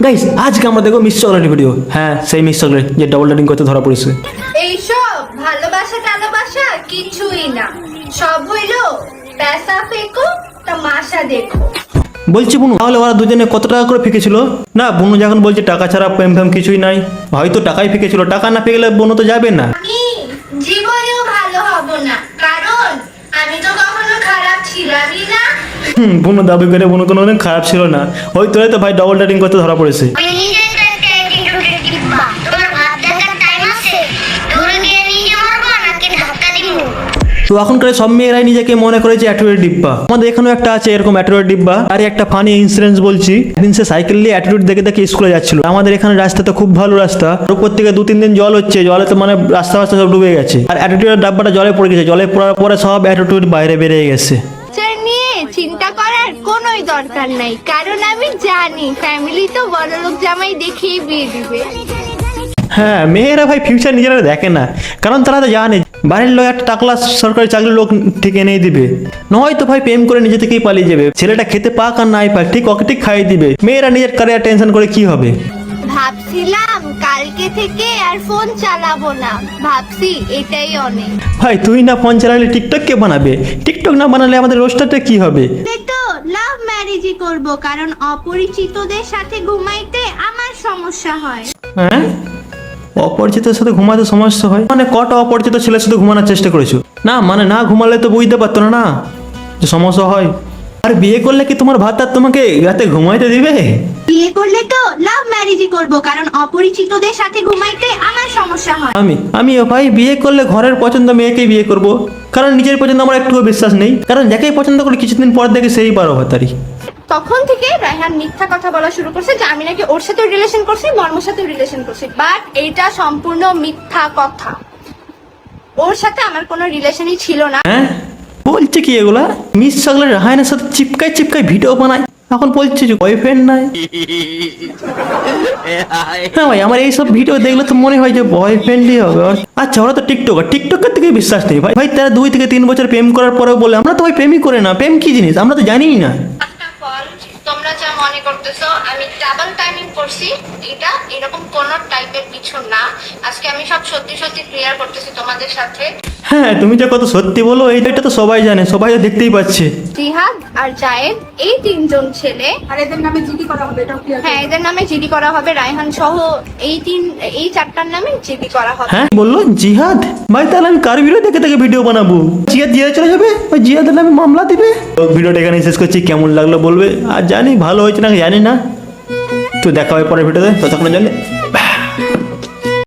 Guys আজকে আমরা দেখো মিস চকলেট ভিডিও। হ্যাঁ সেই মিস চকলেট যে ডাবল ডেটিং করতে ধরা পড়েছে। এইসব ভালোবাসা টালোবাসা কিছুই না, সব হইলো पैसा फेंको तमाशा देखो। বলছি বুনু, তাহলে ওরা দুজনে কত টাকা করে ফেঁকেছিল? না বুনু যখন বলছে টাকা ছাড়া প্রেম ফেম কিছুই নাই, হয়তো টাকাই ফেঁকেছিল। টাকা না পেয়ে গেলে বুনু তো যাবে না। আমি জীবনেও ভালো হব না, কারণ আমি তো কখনো খারাপ ছিলামই না। বুনু দাবি করে বুনু কোনো দিন খারাপ ছিল না, ওই তোরাই তো ভাই ডাবল ডেটিং করতে ধরা পড়েছে। আমি নিজে তো একটা অ্যাটিটিউডের ডিব্বা। তোমার ভাব দেখার টাইম আছে? দৌড়ে গিয়ে নিজে মারবো নাকি ধাক্কা দিব? তো এখনকার সব মেয়েরাই নিজেকে মনে করেছে অ্যাটিটিউড ডিব্বা। আমাদের এখানেও একটা আছে এরকম অ্যাটিটিউড ডিব্বা। আর একটা ফানি ইনসিডেন্স বলছি। একদিন সে সাইকেল নিয়ে অ্যাটিটিউড দেখে দেখে স্কুলে যাচ্ছিল। আমাদের এখানে রাস্তা তো খুব ভালো রাস্তা, উপর থেকে 2-3 দিন জল হচ্ছে, জলে তো মানে রাস্তা রাস্তা সব ডুবে গেছে। আর অ্যাটিটিউডের ডাব্বাটা জলে পড়ে গেছে, জলে পড়ার পরে সব অ্যাটিটিউড বাইরে বেরিয়ে গেছে। নিয়ে চিন্তা করার কোনোই দরকার নাই, কারণ আমি জানি ফ্যামিলি তো বড়লোক জামাই দেখেই বিয়ে দিবে। হ্যাঁ মেয়েরা ভাই ফিউচার নিজেরা দেখে না, কারণ তারা তো জানে বাড়ির লোক একটা টাকলা সরকারি চাকরির লোক ঠিক এনেই দিবে। নয়তো ভাই প্রেম করে নিজে থেকেই পালিয়ে যাবে। ছেলেটা খেতে পাক আর নাই পাক ঠিক ওকে ঠিক খাইয়ে দিবে। মেয়েরা নিজের ক্যারিয়ার টেনশন করে কি হবে? ভাবছিলাম কালকে থেকে আর ফোন চালাবো না, ভাবছি এটাই অনেক। ভাই তুই না ফোন চালালে টিকটক কে বানাবে? টিকটক না বানালে আমাদের রোস্টারটা কি হবে? তো লাভ ম্যারেজই করব, কারণ অপরিচিতদের সাথে ঘুমাইতে আমার সমস্যা হয়। হ্যাঁ অপরিচিতের সাথে ঘুমাতে সমস্যা হয় মানে? কটা অপরিচিত ছেলের সাথে ঘুমানোর চেষ্টা করেছো? না মানে না ঘুমালে তো বুঝতে পারতো না যে সমস্যা হয়। আর বিয়ে করলে কি তোমার ভাত আর তোমাকে রাতে ঘুমাইতে দিবে? বিয়ে করলে তো লাভ ম্যারেজই করব, কারণ অপরিচিতদের সাথে ঘুমাইতে আমার সমস্যা হয়। আমিও ভাই বিয়ে করলে ঘরের পছন্দ মেয়েকেই বিয়ে করব, কারণ নিজের পছন্দ আমার একটুও বিশ্বাস নেই। কারণ যাকেই পছন্দ করি কিছুদিন পর দেখে সেই 12 ভাতারি। তখন থেকে রায়হান মিথ্যা কথা বলা শুরু করছে যে আমি নাকি ওর সাথে রিলেশন করছি, মর্মর সাথে রিলেশন করছি, বাট এইটা সম্পূর্ণ মিথ্যা কথা। ওর সাথে আমার কোনো রিলেশনই ছিল না। হ্যাঁ বলছে কি এগুলা? মিস চকলেট রাহানের সাথে চিপকায় ভিডিও বানায়, এখন বলছে যে বয়ফ্রেন্ড নাই। হ্যাঁ ভাই আমার এইসব ভিডিও দেখলে তো মনে হয় যে বয়ফ্রেন্ডই হবে। আচ্ছা ওরা তো টিকটকের থেকে বিশ্বাস নেই ভাই। তারা 2 থেকে 3 বছর প্রেম করার পরেও বলে আমরা তো ভাই প্রেমই করে না। প্রেম কি জিনিস আমরা তো জানিই না। তোমরা যা মনে করতেছো আমি ডাবল টাইমিং করছি, এটা এরকম কোন টাইপের কিছু না। আজকে আমি সব সত্যি সত্যি ক্লিয়ার করতেছি তোমাদের সাথে। হ্যাঁ তুমি যে কত সত্যি বলো এটা তো সবাই জানে, সবাই তো দেখতেই পাচ্ছে। জিহাদ আর জায়েদ এই 3 জন ছেলে, আর এদের নামে জিডি করা হবে, এটাও ক্লিয়ার। হ্যাঁ এদের নামে জিডি করা হবে, রায়হান সহ এই 4টার নামে জিডি করা হবে। হ্যাঁ বললো জিহাদ ভাই, তাহলে আমি কার ভিডিও দেখে দেখে ভিডিও বানাবো? জিহাদ চলে যাবে, ওই জিহাদের নামে মামলা দিবে। তো ভিডিওটা এখানে শেষ করছি, কেমন লাগলো বলবে। আর জানি ভালো হয়েছে না জানি না, তো দেখা হয় পরের ভিডিওতে, ততক্ষণের জন্য